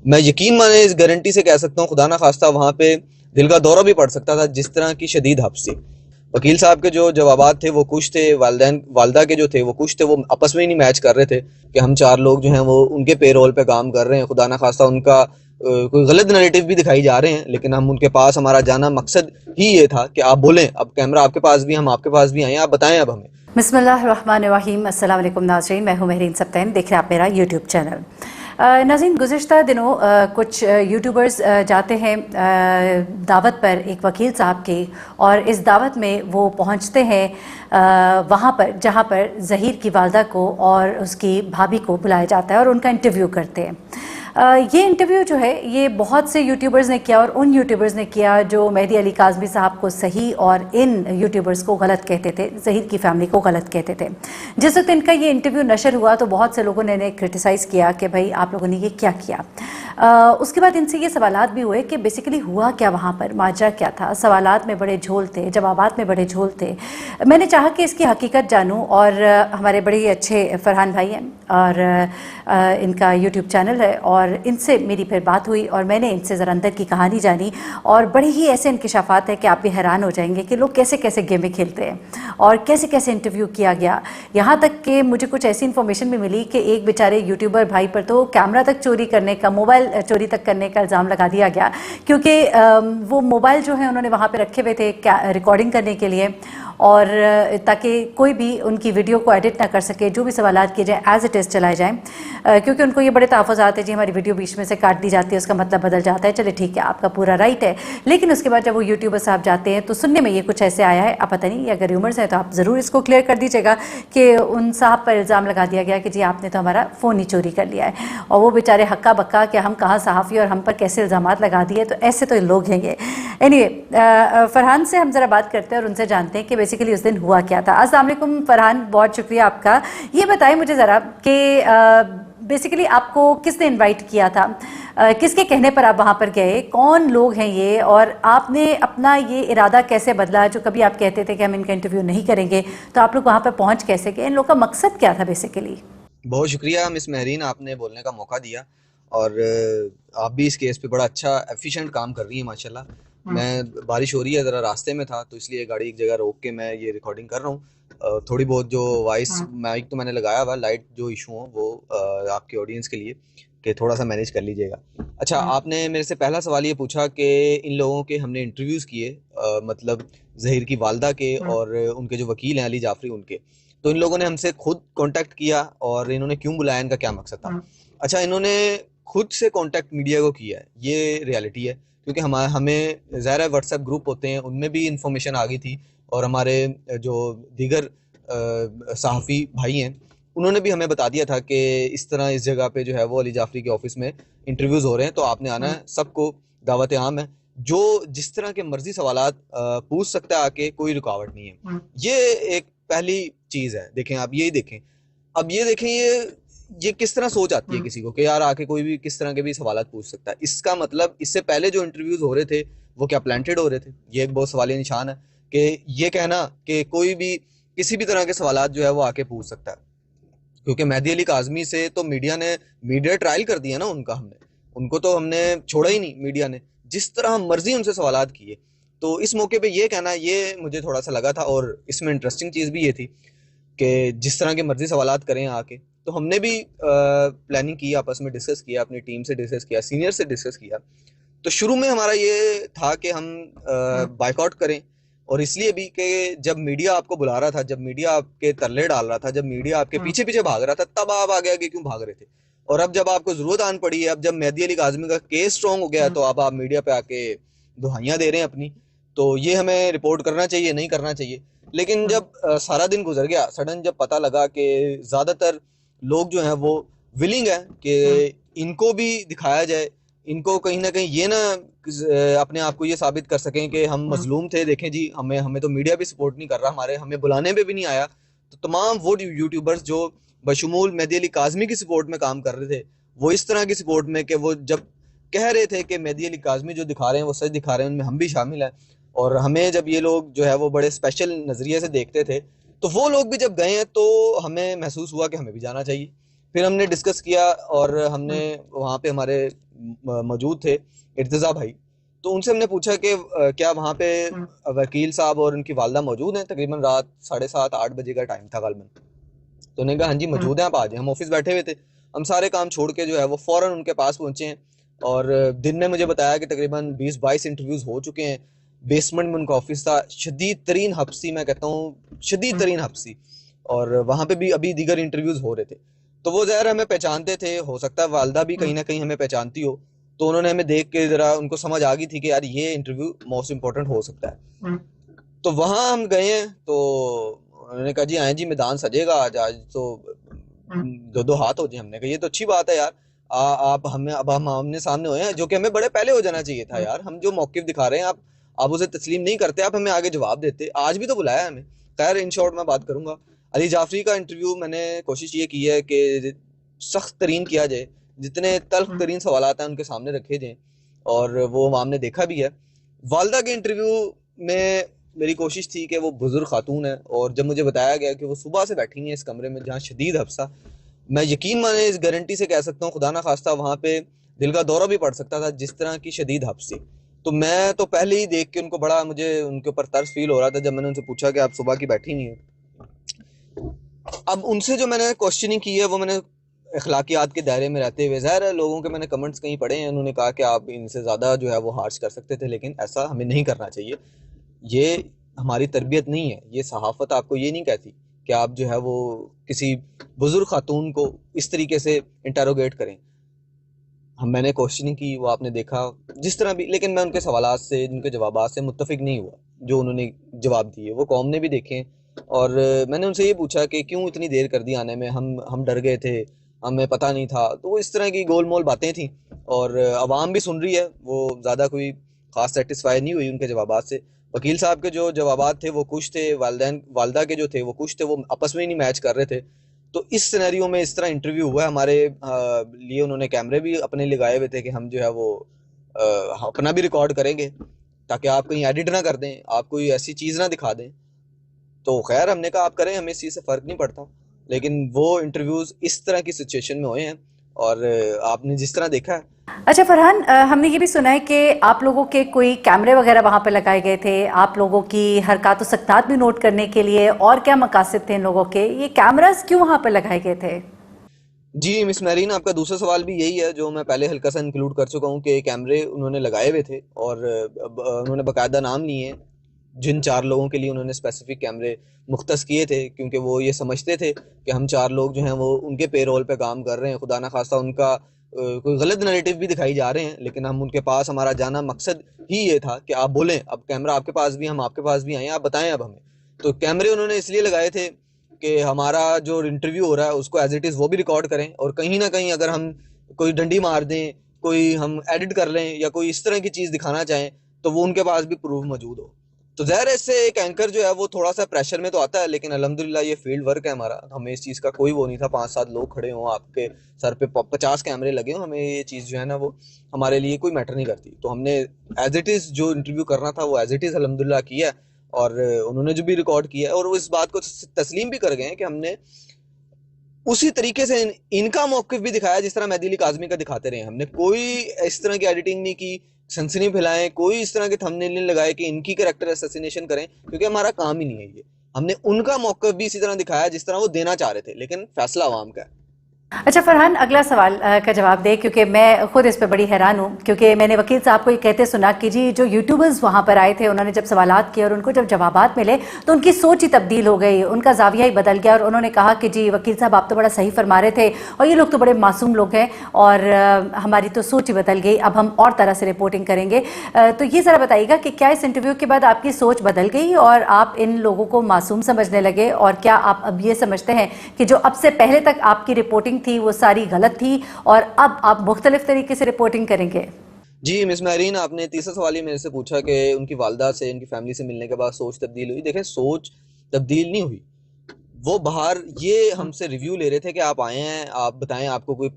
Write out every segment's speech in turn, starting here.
میں یقین مانے اس گارنٹی سے کہہ سکتا ہوں خدا نہ خواستہ وہاں پہ دل کا دورہ بھی پڑ سکتا تھا، جس طرح کی شدید حبس تھی۔ وکیل صاحب کے جو جوابات تھے وہ کچھ تھے، والدہ کے جو تھے وہ کچھ تھے، وہ آپس میں ہی نہیں میچ کر رہے تھے کہ ہم 4 لوگ جو ہیں وہ ان کے پے رول پہ کام کر رہے ہیں، خدا نہ خواستہ ان کا کوئی غلط نریٹو بھی دکھائی جا رہے ہیں، لیکن ہم ان کے پاس ہمارا جانا مقصد ہی یہ تھا کہ آپ بولیں، اب کیمرہ آپ کے پاس بھی، ہم آپ کے پاس بھی آئے ہیں، آپ بتائیں اب ہمیں۔ بسم اللہ الرحمن الرحیم۔ السلام علیکم ناظرین، میں ہوں مہرین سبتین، دیکھ رہے ہیں آپ میرا یوٹیوب چینل۔ ناظرین، گزشتہ دنوں کچھ یوٹیوبرز جاتے ہیں دعوت پر ایک وکیل صاحب کی، اور اس دعوت میں وہ پہنچتے ہیں وہاں پر جہاں پر ظہیر کی والدہ کو اور اس کی بھابھی کو بلایا جاتا ہے اور ان کا انٹرویو کرتے ہیں۔ یہ انٹرویو جو ہے یہ بہت سے یوٹیوبرز نے کیا، اور ان یوٹیوبرز نے کیا جو مہدی علی کاظمی صاحب کو صحیح اور ان یوٹیوبرز کو غلط کہتے تھے، ظہیر کی فیملی کو غلط کہتے تھے۔ جس وقت ان کا یہ انٹرویو نشر ہوا تو بہت سے لوگوں نے انہیں کرٹیسائز کیا کہ بھائی آپ لوگوں نے یہ کیا کیا۔ اس کے بعد ان سے یہ سوالات بھی ہوئے کہ بیسیکلی ہوا کیا وہاں پر، ماجرا کیا تھا۔ سوالات میں بڑے جھول تھے، جوابات میں بڑے جھول تھے۔ میں نے چاہا کہ اس کی حقیقت جانوں، اور ہمارے بڑے ہی اچھے فرحان بھائی ہیں اور ان کا یوٹیوب چینل ہے، اور ان سے میری پھر بات ہوئی اور میں نے ان سے ذرا اندر کی کہانی جانی، اور بڑے ہی ایسے انکشافات ہیں کہ آپ بھی حیران ہو جائیں گے کہ لوگ کیسے کیسے گیمیں کھیلتے ہیں اور کیسے کیسے انٹرویو کیا گیا۔ یہاں تک کہ مجھے کچھ ایسی انفارمیشن بھی ملی کہ ایک بیچارے یوٹیوبر بھائی پر تو کیمرہ تک چوری کرنے کا، موبائل چوری تک کرنے کا الزام لگا دیا گیا، کیونکہ وہ موبائل جو ہے انہوں نے وہاں پہ رکھے ہوئے تھے ریکارڈنگ کرنے کے لیے، اور تاکہ کوئی بھی ان کی ویڈیو کو ایڈٹ نہ کر سکے، جو بھی سوالات کیے جائیں ایز اٹ از چلائے جائیں، کیونکہ ان کو یہ بڑے تحفظات ہیں جی ہماری ویڈیو بیچ میں سے کاٹ دی جاتی ہے، اس کا مطلب بدل جاتا ہے، چلے ٹھیک ہے آپ کا پورا رائٹ ہے۔ لیکن اس کے بعد جب وہ یوٹیوبر صاحب جاتے ہیں تو سننے میں یہ کچھ ایسے آیا ہے، اب پتہ نہیں یہ اگر ریومرز ہیں تو آپ ضرور اس کو کلیئر کر دیجیے گا کہ ان صاحب پر الزام لگا دیا گیا کہ جی آپ نے تو ہمارا فون ہی چوری کر لیا ہے، اور وہ بیچارے ہکا بکا کہ ہم کہاں صحافی اور ہم پر کیسے الزامات لگا دیے، تو ایسے تو لوگ ہیں گے۔ فرحان سے ہم ذرا بات کرتے ہیں اور ان سے جانتے ہیں کہ بیسیکلی اس دن ہوا کیا تھا۔ السلام علیکم فرحان، بہت شکریہ آپ کا۔ یہ بتائیں مجھے ذرا کہ بیسیکلی آپ کو کس نے انوائٹ کیا تھا، کس کے کہنے پر آپ وہاں پر گئے، کون لوگ ہیں یہ، اور آپ نے اپنا یہ ارادہ کیسے بدلا؟ جو کبھی آپ کہتے تھے کہ ہم ان کا انٹرویو نہیں کریں گے، تو آپ لوگ وہاں پر پہنچ کیسے گئے؟ ان لوگ کا مقصد کیا تھا بیسیکلی؟ بہت شکریہ مس مہرین، آپ نے بولنے کا موقع دیا، اور آپ بھی اس کیس پہ بڑا اچھا ایفیشینٹ کام کر رہی ہیں ماشاءاللہ۔ میں بارش ہو رہی ہے، ذرا راستے میں تھا تو اس لیے گاڑی ایک جگہ روک کے میں یہ ریکارڈنگ کر رہا ہوں۔ تھوڑی بہت جو وائس مائک تو میں نے لگایا ہوا، لائٹ جو ایشو ہوں وہ آپ کے آڈینس کے لیے کہ تھوڑا سا مینیج کر لیجیے گا۔ اچھا، آپ نے میرے سے پہلا سوال یہ پوچھا کہ ان لوگوں کے ہم نے انٹرویوز کیے، مطلب ظہیر کی والدہ کے اور ان کے جو وکیل ہیں علی جعفری، ان کے، تو ان لوگوں نے ہم سے خود کانٹیکٹ کیا، اور انہوں نے کیوں بلایا، ان کا کیا مقصد تھا؟ اچھا، انہوں نے خود سے کانٹیکٹ میڈیا کو کیا ہے، یہ ریالٹی ہے، کیونکہ ہمیں ظاہر ہے واٹس ایپ گروپ ہوتے ہیں، ان میں بھی انفارمیشن آ گئی تھی، اور ہمارے جو دیگر صحافی بھائی ہیں انہوں نے بھی ہمیں بتا دیا تھا کہ اس طرح اس جگہ پہ جو ہے وہ علی جعفری کے آفس میں انٹرویوز ہو رہے ہیں، تو آپ نے آنا ہے، سب کو دعوت عام ہے، جو جس طرح کے مرضی سوالات پوچھ سکتا ہے آ کے، کوئی رکاوٹ نہیں ہے۔ یہ ایک پہلی چیز ہے، دیکھیں آپ یہی دیکھیں، اب یہ دیکھیں یہ کس طرح سوچ آتی ہے کسی کو کہ یار آ کے کوئی بھی کس طرح کے بھی سوالات پوچھ سکتا ہے۔ اس کا مطلب اس سے پہلے جو انٹرویوز ہو رہے تھے وہ کیا پلانٹڈ ہو رہے تھے؟ یہ ایک بہت سوالیہ نشان ہے کہ یہ کہنا کہ کوئی بھی کسی بھی طرح کے سوالات جو ہے وہ آ کے پوچھ سکتا ہے، کیونکہ مہدی علی کاظمی سے تو میڈیا ٹرائل کر دیا نا ان کا، ہم نے ان کو تو ہم نے چھوڑا ہی نہیں، میڈیا نے جس طرح مرضی ان سے سوالات کیے۔ تو اس موقع پہ یہ کہنا، یہ مجھے تھوڑا سا لگا تھا، اور اس میں انٹرسٹنگ چیز بھی یہ تھی کہ جس طرح کے مرضی سوالات کریں آ کے، تو ہم نے بھی پلاننگ کی، آپس میں ڈسکس کیا، اپنی ٹیم سے ڈسکس کیا، سینئر سے ڈسکس کیا۔ تو شروع میں ہمارا یہ تھا کہ ہم بائیک آؤٹ کریں، اور اس لیے بھی کہ جب میڈیا آپ کو بلا رہا تھا، جب میڈیا آپ کے ترلے ڈال رہا تھا، جب میڈیا آپ کے پیچھے پیچھے بھاگ رہا تھا، تب آپ آگے آگے کیوں بھاگ رہے تھے؟ اور اب جب آپ کو ضرورت آن پڑی ہے، اب جب مہدی علی کاظمی کا کیس سٹرونگ ہو گیا، تو اب آپ میڈیا پہ آ کے دہائیاں دے رہے ہیں اپنی، تو یہ ہمیں رپورٹ کرنا چاہیے، نہیں کرنا چاہیے۔ لیکن جب سارا دن گزر گیا، سڈن جب پتہ لگا کہ زیادہ تر لوگ جو ہیں وہ ولنگ ہیں کہ ان کو بھی دکھایا جائے، ان کو کہیں نہ کہیں یہ نہ اپنے آپ کو یہ ثابت کر سکیں کہ ہم مظلوم تھے، دیکھیں جی ہمیں تو میڈیا بھی سپورٹ نہیں کر رہا، ہمیں بلانے پہ بھی نہیں آیا۔ تو تمام وہ یوٹیوبرز جو بشمول مہدی علی کاظمی کی سپورٹ میں کام کر رہے تھے، وہ اس طرح کی سپورٹ میں کہ وہ جب کہہ رہے تھے کہ مہدی علی کاظمی جو دکھا رہے ہیں وہ سچ دکھا رہے ہیں، ان میں ہم بھی شامل ہیں، اور ہمیں جب یہ لوگ جو ہے وہ بڑے اسپیشل نظریے سے دیکھتے تھے، تو وہ لوگ بھی جب گئے ہیں تو ہمیں محسوس ہوا کہ ہمیں بھی جانا چاہیے۔ پھر ہم نے ڈسکس کیا اور ہم نے وہاں پہ ہمارے موجود تھے ارتضیٰ بھائی، تو ان سے ہم نے پوچھا کہ کیا وہاں پہ وکیل صاحب اور ان کی والدہ موجود ہیں؟ تقریباً رات 7:30-8 بجے کا ٹائم تھا غالباً. تو انہوں نے کہا ہاں جی موجود ہیں، آپ آ جائیں. ہم آفس بیٹھے ہوئے تھے، ہم سارے کام چھوڑ کے جو ہے وہ فوراً ان کے پاس پہنچے ہیں. اور دن میں مجھے بتایا کہ تقریباً 20-22 انٹرویوز ہو چکے ہیں. بیسمنٹ میں ان کا آفس تھا، شدید ترین حبسی، میں کہتا ہوں شدید ترین حبسی، اور وہاں پہ بھی ابھی دیگر انٹرویوز ہو رہے تھے. تو وہ ظاہر ہمیں پہچانتے تھے، ہو سکتا ہے والدہ بھی کہیں نہ کہیں ہمیں پہچانتی ہو، تو انہوں نے ہمیں دیکھ کے ذرا ان کو سمجھ آ گئی تھی کہ یار یہ انٹرویو موسٹ امپورٹنٹ ہو سکتا ہے. تو وہاں ہم گئے ہیں، تو انہوں نے کہا جی آئیں جی میدان سجے گا آج تو 2 ہاتھ ہو جائیں. ہم نے کہا یہ تو اچھی بات ہے یار، آپ ہمیں اب ہم آمنے سامنے ہوئے ہیں، جو کہ ہمیں بڑے پہلے ہو جانا چاہیے تھا یار. ہم جو موقف دکھا رہے ہیں آپ اسے تسلیم نہیں کرتے، آپ ہمیں آگے جواب دیتے. آج بھی تو بلایا ہمیں. خیر ان شارٹ میں بات کروں گا، علی جعفری کا انٹرویو میں نے کوشش یہ کی ہے کہ سخت ترین کیا جائے، جتنے تلخ ترین سوالات ہیں ان کے سامنے رکھے جائیں، اور وہ ہم نے دیکھا بھی ہے. والدہ کے انٹرویو میں میری کوشش تھی کہ وہ بزرگ خاتون ہے، اور جب مجھے بتایا گیا کہ وہ صبح سے بیٹھی ہیں اس کمرے میں جہاں شدید حبسہ، میں یقین مانے اس گارنٹی سے کہہ سکتا ہوں خدا نہ خواستہ وہاں پہ دل کا دورہ بھی پڑ سکتا تھا، جس طرح کی شدید حبسی. تو میں تو پہلے ہی دیکھ کے ان کو بڑا، مجھے ان کے اوپر ترس فیل ہو رہا تھا جب میں نے ان سے پوچھا کہ آپ صبح کی بیٹھی نہیں ہیں. اب ان سے جو میں نے کوشچننگ کی ہے وہ میں نے اخلاقیات کے دائرے میں رہتے ہوئے، ظاہر ہے لوگوں کے میں نے کمنٹس کہیں پڑھے ہیں، انہوں نے کہا کہ آپ ان سے زیادہ جو ہے وہ ہارش کر سکتے تھے، لیکن ایسا ہمیں نہیں کرنا چاہیے. یہ ہماری تربیت نہیں ہے، یہ صحافت آپ کو یہ نہیں کہتی کہ آپ جو ہے وہ کسی بزرگ خاتون کو اس طریقے سے انٹروگیٹ کریں. میں نے کوشچننگ کی، وہ آپ نے دیکھا جس طرح بھی، لیکن میں ان کے سوالات سے، ان کے جوابات سے متفق نہیں ہوا جو انہوں نے جواب دیے. وہ قوم نے بھی دیکھے، اور میں نے ان سے یہ پوچھا کہ کیوں اتنی دیر کر دی آنے میں، ہم ڈر گئے تھے، ہمیں پتہ نہیں تھا. تو وہ اس طرح کی گول مول باتیں تھیں، اور عوام بھی سن رہی ہے، وہ زیادہ کوئی خاص سیٹسفائی نہیں ہوئی ان کے جوابات سے. وکیل صاحب کے جو جوابات تھے وہ کچھ تھے، والدہ کے جو تھے وہ کچھ تھے، وہ آپس میں ہی نہیں میچ کر رہے تھے. تو اس سینیریو میں اس طرح انٹرویو ہوا ہے. ہمارے لیے انہوں نے کیمرے بھی اپنے لگائے ہوئے تھے کہ ہم جو ہے وہ اپنا بھی ریکارڈ کریں گے تاکہ آپ کہیں ایڈٹ نہ کر دیں، آپ کوئی ایسی چیز نہ دکھا دیں. تو خیر ہم نے کہا آپ کریں، ہمیں اس چیز سے فرق نہیں پڑتا. لیکن وہ انٹرویوز اس طرح کی سچویشن میں ہوئے ہیں، اور آپ نے جس طرح دیکھا ہے. اچھا فرحان، ہم نے یہ بھی سنا ہے کہ آپ لوگوں کے کوئی کیمرے وغیرہ وہاں پہ لگائے گئے تھے آپ لوگوں کی حرکات و سکنات بھی نوٹ کرنے کے لیے، اور کیا مقاصد تھے ان لوگوں کے؟ یہ کیمراز کیوں وہاں پہ لگائے گئے تھے؟ جی مس مہرین، آپ کا دوسرا سوال بھی یہی ہے جو میں پہلے ہلکا سا انکلوڈ کر چکا ہوں کہ کیمرے انہوں نے لگائے ہوئے تھے، اور انہوں نے باقاعدہ نام لیے ہیں جن 4 لوگوں کے لیے انہوں نے اسپیسیفک کیمرے مختص کیے تھے، کیونکہ وہ یہ سمجھتے تھے کہ ہم 4 لوگ جو ہیں وہ ان کے پے رول پہ کام کر رہے ہیں. خدا نہ خواستہ ان کا کوئی غلط نریٹو بھی دکھائی جا رہے ہیں، لیکن ہم ان کے پاس، ہمارا جانا مقصد ہی یہ تھا کہ آپ بولیں، اب کیمرہ آپ کے پاس بھی، ہم آپ کے پاس بھی آئیں، آپ بتائیں اب ہمیں. تو کیمرے انہوں نے اس لیے لگائے تھے کہ ہمارا جو انٹرویو ہو رہا ہے اس کو ایز اٹ از وہ بھی ریکارڈ کریں، اور کہیں نہ کہیں اگر ہم کوئی ڈنڈی مار دیں، کوئی ہم ایڈٹ کر لیں یا کوئی اس طرح کی چیز دکھانا چاہیں تو وہ ان کے پاس بھی پروف موجود ہو. تو ظاہر ہے اس سے ایک اینکر جو ہے وہ تھوڑا سا پریشر میں تو آتا ہے، لیکن الحمدللہ یہ فیلڈ ورک ہے ہمارا، ہمیں اس چیز کا کوئی وہ نہیں تھا. 5-7 لوگ کھڑے ہوں، آپ کے سر پہ 50 کیمرے لگے ہوں، ہمیں یہ چیز جو ہے نا وہ ہمارے لیے کوئی میٹر نہیں کرتی. تو ہم نے ایز اٹ از جو انٹرویو کرنا تھا وہ ایز اٹ از الحمدللہ کیا، اور انہوں نے جو بھی ریکارڈ کیا ہے، اور وہ اس بات کو تسلیم بھی کر گئے ہیں کہ ہم نے اسی طریقے سے ان کا موقف بھی دکھایا جس طرح مہدی علی کاظمی کا دکھاتے رہے. ہم نے کوئی اس طرح کی ایڈیٹنگ نہیں کی، سنسنی پھیلائیں، کوئی اس طرح کے تھمبنیل نہیں لگائے کہ ان کی کریکٹر اسیسینیشن کریں، کیونکہ ہمارا کام ہی نہیں ہے یہ. ہم نے ان کا موقف بھی اسی طرح دکھایا جس طرح وہ دینا چاہ رہے تھے، لیکن فیصلہ عوام کا ہے. اچھا فرحان، اگلا سوال کا جواب دے، کیونکہ میں خود اس پہ بڑی حیران ہوں، کیونکہ میں نے وکیل صاحب کو یہ کہتے سنا کہ جی جو یوٹیوبرز وہاں پر آئے تھے انہوں نے جب سوالات کیے اور ان کو جب جوابات ملے تو ان کی سوچ ہی تبدیل ہو گئی، ان کا زاویہ ہی بدل گیا، اور انہوں نے کہا کہ جی وکیل صاحب آپ تو بڑا صحیح فرما رہے تھے، اور یہ لوگ تو بڑے معصوم لوگ ہیں، اور ہماری تو سوچ ہی بدل گئی، اب ہم اور طرح سے رپورٹنگ کریں گے. تو یہ ذرا بتائیے گا کہ کیا اس انٹرویو کے بعد آپ کی سوچ بدل گئی اور آپ ان لوگوں کو معصوم سمجھنے لگے، اور کیا آپ اب یہ سمجھتے ہیں کہ جو اب سے پہلے تک آپ کی رپورٹنگ تھی وہ ساری غلط تھی اور اب آپ مختلف طریقے سے رپورٹنگ کریں گے؟ جی مس مہرین، آپ نے تیسرا سوال ہی میرے سے پوچھا کہ ان کی والدہ سے، ان کی فیملی سے ملنے کے بعد سوچ تبدیل ہوئی. دیکھیں سوچ تبدیل نہیں ہوئی، وہ باہر یہ ہم سے ریویو لے رہے تھے کہ آپ آئے ہیں، آپ بتائیں آپ کو کوئی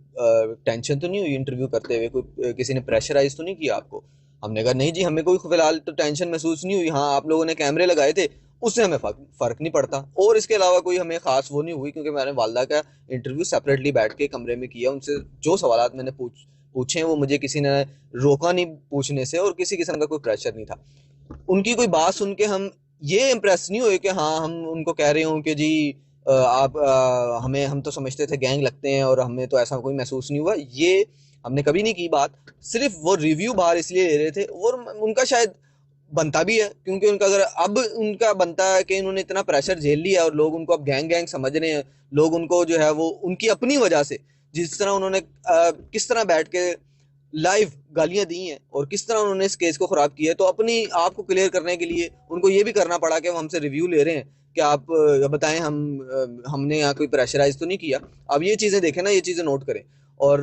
ٹینشن تو نہیں ہوئی انٹرویو کرتے ہوئے، کوئی کسی نے پریشرائز تو نہیں کیا آپ کو؟ ہم نے کہا نہیں جی، ہمیں کوئی فی الحال تو ٹینشن محسوس نہیں ہوئی. ہاں آپ لوگوں نے کیمرے لگائے تھے اس سے ہمیں فرق نہیں پڑتا. اور اس کے علاوہ کوئی ہمیں خاص وہ نہیں ہوئی, کیونکہ میں نے والدہ کا انٹرویو سیپریٹلی بیٹھ کے کمرے میں کیا. ان سے جو سوالات میں نے پوچھے وہ مجھے کسی نے روکا نہیں پوچھنے سے, اور کسی قسم کا کوئی پریشر نہیں تھا. ان کی کوئی بات سن کے ہم یہ امپریس نہیں ہوئے کہ ہاں ہم ان کو کہہ رہے ہوں کہ جی آپ ہم تو سمجھتے تھے گینگ لگتے ہیں, اور ہمیں تو ایسا کوئی محسوس نہیں ہوا. یہ ہم نے کبھی نہیں کی بات. صرف وہ ریویو باہر اس لیے لے رہے تھے, اور ان کا شاید بنتا بھی ہے, کیونکہ ان کا اگر اب ان کا بنتا ہے کہ انہوں نے اتنا پریشر جھیل لیا اور لوگ ان کو اب گینگ سمجھ رہے ہیں. لوگ ان کو جو ہے وہ ان کی اپنی وجہ سے, جس طرح انہوں نے کس طرح بیٹھ کے لائیو گالیاں دی ہیں اور کس طرح انہوں نے اس کیس کو خراب کیا ہے, تو اپنی آپ کو کلیئر کرنے کے لیے ان کو یہ بھی کرنا پڑا کہ وہ ہم سے ریویو لے رہے ہیں کہ آپ بتائیں ہم نے یہاں کوئی پریشرائز تو نہیں کیا. اب یہ چیزیں دیکھیں نا, یہ چیزیں نوٹ کریں. اور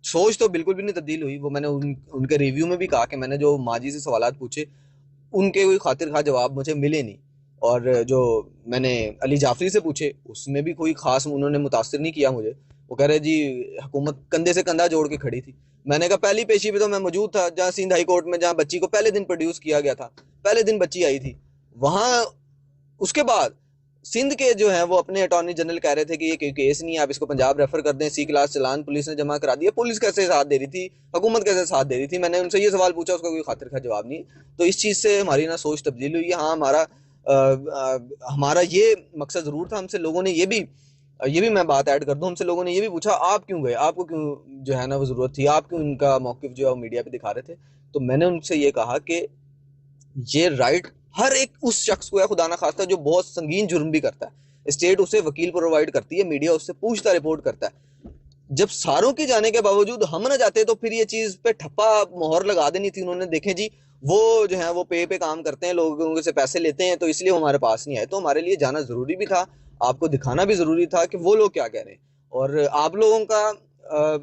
سوچ تو بالکل بھی نہیں تبدیل ہوئی. وہ میں نے ان کے ریویو میں بھی کہا کہ میں نے جو ماجی سے سوالات پوچھے ان کے کوئی خاطر خواہ جواب مجھے ملے نہیں, اور جو میں نے علی جعفری سے پوچھے اس میں بھی کوئی خاص انہوں نے متاثر نہیں کیا مجھے. وہ کہہ رہے جی حکومت کندھے سے کندھا جوڑ کے کھڑی تھی. میں نے کہا پہلی پیشی پہ تو میں موجود تھا, جہاں سندھ ہائی کورٹ میں جہاں بچی کو پہلے دن پروڈیوس کیا گیا تھا, پہلے دن بچی آئی تھی وہاں. اس کے بعد سندھ کے جو ہیں وہ اپنے اٹارنی جنرل کہہ رہے تھے کہ یہ کوئی کیس نہیں ہے, آپ اس کو پنجاب ریفر کر دیں. سی کلاس چلان پولیس نے جمع کرا دیا. پولیس کیسے ساتھ دے رہی تھی, حکومت کیسے ساتھ دے رہی تھی؟ میں نے ان سے یہ سوال پوچھا, اس کا کوئی خاطر خواہ جواب نہیں. تو اس چیز سے ہماری نا سوچ تبدیل ہوئی ہے. ہاں ہمارا یہ مقصد ضرور تھا. ہم سے لوگوں نے یہ بھی میں بات ایڈ کر دوں, ہم سے لوگوں نے یہ بھی پوچھا آپ کیوں گئے, آپ کو کیوں جو ہے نا وہ ضرورت تھی, آپ کیوں ان کا موقف جو ہے وہ میڈیا پہ دکھا رہے تھے. تو میں نے ان سے یہ کہا کہ یہ رائٹ ہر ایک اس شخص کو ہے, خدا نہ خواستہ جو بہت سنگین جرم بھی کرتا ہے. اسٹیٹ اسے وکیل پرووائڈ کرتی ہے, میڈیا اس سے پوچھتا رپورٹ کرتا ہے. جب ساروں کے جانے کے باوجود ہم نہ جاتے تو پھر یہ چیز پہ ٹھپا مہر لگا دینی تھی انہوں نے. دیکھیں جی وہ جو ہے وہ پے کام کرتے ہیں, لوگوں سے پیسے لیتے ہیں, تو اس لیے وہ ہمارے پاس نہیں آئے. تو ہمارے لیے جانا ضروری بھی تھا, آپ کو دکھانا بھی ضروری تھا کہ وہ لوگ کیا کہہ رہے ہیں. اور آپ لوگوں کا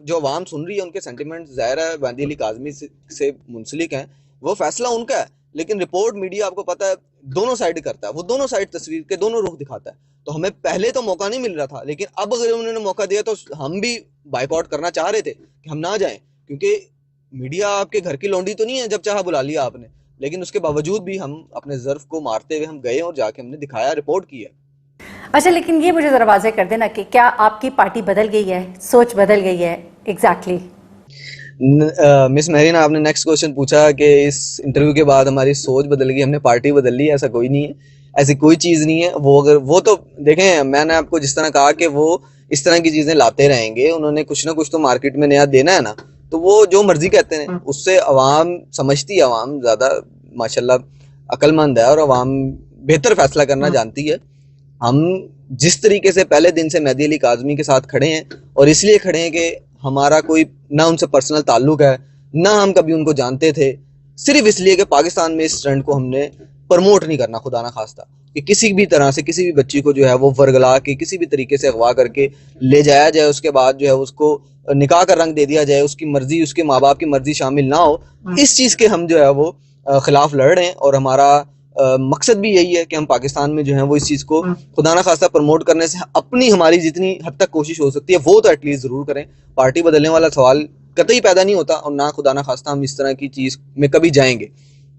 جو عوام سن رہی ہے ان کے سینٹیمنٹ ظاہر ہے مہدی علی کاظمی سے منسلک ہیں, وہ فیصلہ ان کا ہے. لیکن رپورٹ میڈیا آپ کو پتا ہے دونوں سائڈ کرتا ہے, وہ دونوں سائڈ تصویر کے دونوں رخ دکھاتا ہے. تو ہمیں پہلے تو موقع نہیں مل رہا تھا, لیکن اب اگر انہوں نے موقع دیا تو ہم بھی بائیک آؤٹ کرنا چاہ رہے تھے کہ ہم نہ جائیں, کیونکہ میڈیا آپ کے گھر کی لونڈی تو نہیں ہے جب چاہا بلا لیا آپ نے. لیکن اس کے باوجود بھی ہم اپنے ظرف کو مارتے ہوئے ہم گئے اور جا کے ہم نے دکھایا, رپورٹ کی ہے. اچھا, لیکن یہ مجھے ذرا واضح کر دینا کہ کیا آپ کی پارٹی بدل گئی ہے, سوچ بدل گئی ہے ایگزیکٹلی؟ مس مہرین, آپ نے نیکسٹ کوشچن پوچھا کہ اس انٹرویو کے بعد ہماری سوچ بدل گئی, ہم نے پارٹی بدل لی. ایسا کوئی نہیں ہے, ایسی کوئی چیز نہیں ہے. وہ تو دیکھیں, میں نے آپ کو جس طرح کہا کہ وہ اس طرح کی چیزیں لاتے رہیں گے, انہوں نے کچھ نہ کچھ تو مارکیٹ میں نیا دینا ہے نا, تو وہ جو مرضی کہتے ہیں اس سے عوام سمجھتی ہے, عوام زیادہ ماشاءاللہ عقل مند ہے اور عوام بہتر فیصلہ کرنا جانتی ہے. ہم جس طریقے سے پہلے دن سے مہدی علی کاظمی کے ساتھ کھڑے ہیں, اور اس لیے کھڑے ہیں کہ ہمارا کوئی نہ ان سے پرسنل تعلق ہے, نہ ہم کبھی ان کو جانتے تھے, صرف اس لیے کہ پاکستان میں اس ٹرینڈ کو ہم نے پروموٹ نہیں کرنا, خدا نہ خواستہ کہ کسی بھی طرح سے کسی بھی بچی کو جو ہے وہ ورگلا کے کسی بھی طریقے سے اغوا کر کے لے جایا جائے, اس کے بعد جو ہے اس کو نکاح کا رنگ دے دیا جائے, اس کی مرضی اس کے ماں باپ کی مرضی شامل نہ ہو. اس چیز کے ہم جو ہے وہ خلاف لڑ رہے ہیں, اور ہمارا مقصد بھی یہی ہے کہ ہم پاکستان میں جو ہے وہ اس چیز کو خدا نہ خواستہ پروموٹ کرنے سے اپنی ہماری جتنی حد تک کوشش ہو سکتی ہے وہ تو ایٹ لیسٹ ضرور کریں. پارٹی بدلنے والا سوال قطعی پیدا نہیں ہوتا, اور نہ خدا نہ خواستہ ہم اس طرح کی چیز میں کبھی جائیں گے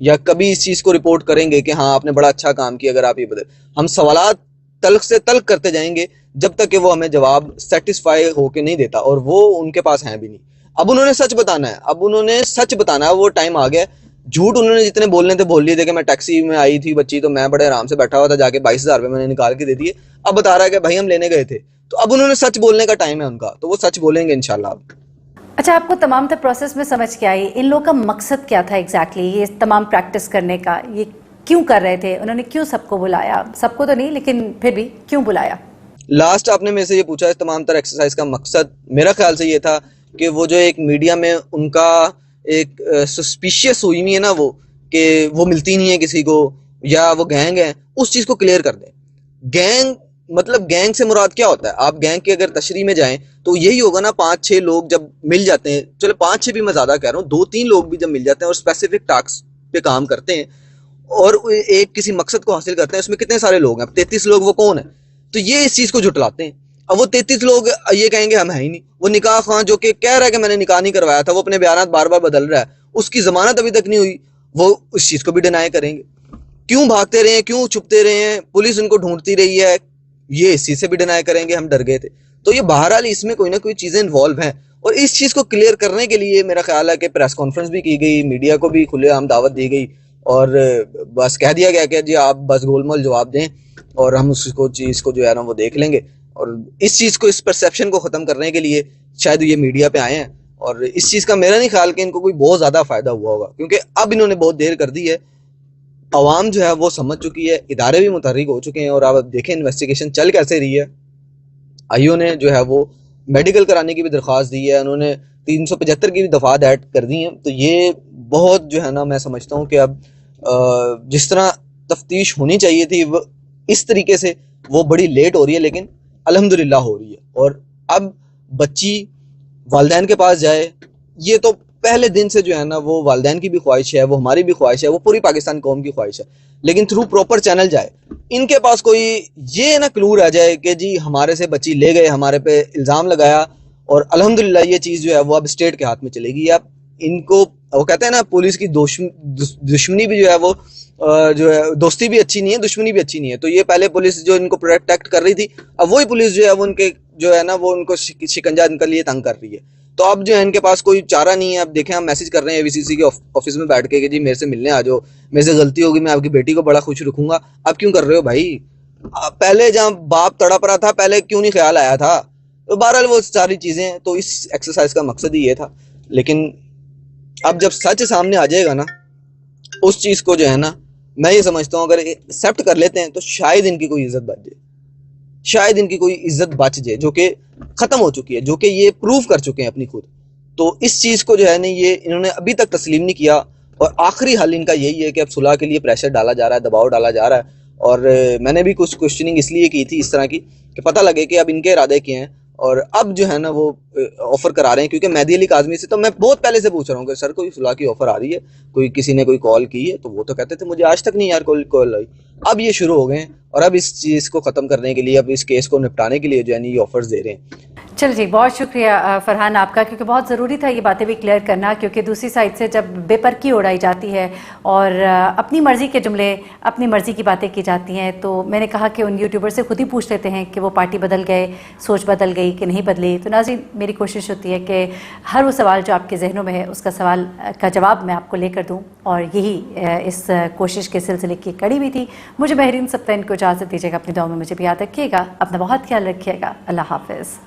یا کبھی اس چیز کو رپورٹ کریں گے کہ ہاں آپ نے بڑا اچھا کام کیا اگر آپ یہ بدل. ہم سوالات تلخ سے تلخ کرتے جائیں گے جب تک کہ وہ ہمیں جواب سیٹسفائی ہو کے نہیں دیتا, اور وہ ان کے پاس ہیں بھی نہیں. اب انہوں نے سچ بتانا ہے, وہ ٹائم آ گیا. جھوٹ انہوں نے جتنے بولنے تھے بول لیے تھے کہ میں ٹیکسی میں آئی تھی بچی تو میں بڑے آرام سے بیٹھا ہوا تھا, جا کے 22,000 روپے میں نے نکال کے دے دیے. اب بتا رہا ہے کہ بھائی ہم لینے گئے تھے, تو اب انہوں نے سچ بولنے کا ٹائم ہے ان کا, تو وہ سچ بولیں گے انشاءاللہ. اب اچھا, آپ کو تمام تر پروسیس میں سمجھ کے آئی ان لوگوں کا مقصد کیا تھا ایگزیکٹلی, یہ تمام پریکٹس کرنے کا, یہ کیوں کر رہے تھے, انہوں نے کیوں سب کو بلایا, سب کو تو نہیں لیکن پھر بھی کیوں بلایا؟ لاسٹ آپ نے میرے سے یہ پوچھا, اس تمام تر ایکسرسائز کا مقصد میرا خیال سے یہ تھا کہ وہ جو ایک میڈیا میں ان کا ایک سسپیشیس ہوئی نہیں ہے نا, وہ کہ وہ ملتی نہیں ہے کسی کو یا وہ گینگ ہے, اس چیز کو کلیئر کر دیں. گینگ سے مراد کیا ہوتا ہے؟ آپ گینگ کی اگر تشریح میں جائیں تو یہی ہوگا نا, 5-6 لوگ جب مل جاتے ہیں, چلو 5-6 بھی میں زیادہ کہہ رہا ہوں, 2-3 لوگ بھی جب مل جاتے ہیں اور اسپیسیفک ٹاسک پہ کام کرتے ہیں اور ایک کسی مقصد کو حاصل کرتے ہیں, اس میں کتنے سارے لوگ ہیں, 33 لوگ, وہ کون ہیں؟ تو یہ اس چیز کو جھٹلاتے ہیں. اب وہ 33 لوگ یہ کہیں گے ہم ہیں ہی نہیں. وہ نکاح خواہ جو کہ کہہ رہا ہے کہ میں نے نکاح نہیں کروایا تھا, وہ اپنے بیانات بار بار بدل رہا ہے, اس کی ضمانت ابھی تک نہیں ہوئی, وہ اس چیز کو بھی ڈینائی کریں گے. کیوں بھاگتے رہے ہیں, کیوں چھپتے رہے ہیں, پولیس ان کو ڈھونڈتی رہی ہے, یہ اسی سے بھی ڈینائی کریں گے ہم ڈر گئے تھے. تو یہ بہرحال اس میں کوئی نہ کوئی چیزیں انوالو ہیں, اور اس چیز کو کلیئر کرنے کے لیے میرا خیال ہے کہ پریس کانفرنس بھی کی گئی, میڈیا کو بھی کھلے عام دعوت دی گئی, اور بس کہہ دیا گیا کہ جی آپ بس گول مول جواب دیں اور ہم اس کو چیز کو جو ہے نا وہ دیکھ لیں گے. اور اس چیز کو, اس پرسیپشن کو ختم کرنے کے لیے شاید یہ میڈیا پہ آئے ہیں, اور اس چیز کا میرا نہیں خیال کہ ان کو کوئی بہت زیادہ فائدہ ہوا ہوگا, کیونکہ اب انہوں نے بہت دیر کر دی ہے, عوام جو ہے وہ سمجھ چکی ہے, ادارے بھی متحرک ہو چکے ہیں, اور آپ دیکھیں انویسٹیگیشن چل کیسے رہی ہے. آئیو نے جو ہے وہ میڈیکل کرانے کی بھی درخواست دی ہے, انہوں نے 375 کی بھی دفعات ایڈ کر دی ہیں. تو یہ بہت جو ہے نا میں سمجھتا ہوں کہ اب جس طرح تفتیش ہونی چاہیے تھی اس طریقے سے وہ بڑی لیٹ ہو رہی ہے, لیکن الحمدللہ ہو رہی ہے. اور اب بچی والدین کے پاس جائے, یہ تو پہلے دن سے جو ہے نا وہ والدین کی بھی خواہش ہے, وہ ہماری بھی خواہش ہے, وہ پوری پاکستان قوم کی خواہش ہے, لیکن تھرو پراپر چینل جائے. ان کے پاس کوئی یہ نہ کلو رہ جائے کہ جی ہمارے سے بچی لے گئے, ہمارے پہ الزام لگایا, اور الحمدللہ یہ چیز جو ہے وہ اب اسٹیٹ کے ہاتھ میں چلے گی. اب ان کو وہ کہتے ہیں نا پولیس کی دشمنی بھی جو ہے وہ جو ہے دوستی بھی اچھی نہیں ہے, دشمنی بھی اچھی نہیں ہے. تو یہ پہلے پولیس جو ان کو پروٹیکٹ کر رہی تھی, اب وہی پولیس جو ہے وہ ان کے جو ہے نا وہ ان کو شکنجہ ان کے لیے تنگ کر رہی ہے. تو اب جو ہے ان کے پاس کوئی چارہ نہیں ہے. اب دیکھیں ہم میسج کر رہے ہیں WCC کے آفس میں بیٹھ کے کہ جی میرے سے ملنے آ جاؤ, میرے سے غلطی ہوگی, میں آپ کی بیٹی کو بڑا خوش رکھوں گا. اب کیوں کر رہے ہو بھائی؟ پہلے جہاں باپ تڑپ رہا تھا پہلے کیوں نہیں خیال آیا تھا؟ تو بہرحال وہ ساری چیزیں, تو اس ایکسرسائز کا مقصد ہی یہ تھا. لیکن اب جب سچ سامنے آ جائے گا نا, اس چیز کو جو ہے نا میں یہ سمجھتا ہوں اگر ایکسیپٹ کر لیتے ہیں تو شاید ان کی کوئی عزت بچ جائے, شاید ان کی کوئی عزت بچ جائے, جو کہ ختم ہو چکی ہے, جو کہ یہ پروف کر چکے ہیں اپنی خود. تو اس چیز کو جو ہے نا یہ انہوں نے ابھی تک تسلیم نہیں کیا, اور آخری حل ان کا یہی ہے کہ اب صلح کے لیے پریشر ڈالا جا رہا ہے, دباؤ ڈالا جا رہا ہے. اور میں نے بھی کچھ کوشچننگ اس لیے کی تھی اس طرح کی کہ پتہ لگے کہ اب ان کے ارادے کیا ہیں, اور اب جو ہے نا وہ آفر کرا رہے ہیں. کیونکہ مہدی علی کاظمی سے تو میں بہت پہلے سے پوچھ رہا ہوں کہ سر کوئی صلح کی آفر آ رہی ہے, کوئی کسی نے کوئی کال کی ہے؟ تو وہ تو کہتے تھے مجھے آج تک نہیں یار کال آئی. اب یہ شروع ہو گئے ہیں, اور اب اس چیز کو ختم کرنے کے لیے, اب اس کیس کو نپٹانے کے لیے جو ہے نا یہ آفرز دے رہے ہیں. چل جی, بہت شکریہ فرحان آپ کا, کیونکہ بہت ضروری تھا یہ باتیں بھی کلیئر کرنا, کیونکہ دوسری سائڈ سے جب بے پرکی اڑائی جاتی ہے اور اپنی مرضی کے جملے, اپنی مرضی کی باتیں کی جاتی ہیں, تو میں نے کہا کہ ان یوٹیوبر سے خود ہی پوچھ لیتے ہیں کہ وہ پارٹی بدل گئے, سوچ بدل گئی کہ نہیں بدلی. تو ناظرین میری کوشش ہوتی ہے کہ ہر وہ سوال جو آپ کے ذہنوں میں ہے اس کا سوال کا جواب میں آپ کو لے کر دوں, اور یہی اس کوشش کے سلسلے کی کڑی بھی تھی. مجھے مہرین سبتین کو اجازت دیجیے گا, اپنی دعاؤں میں مجھے بھی یاد رکھیے گا, اپنا بہت خیال رکھیے گا. اللہ حافظ.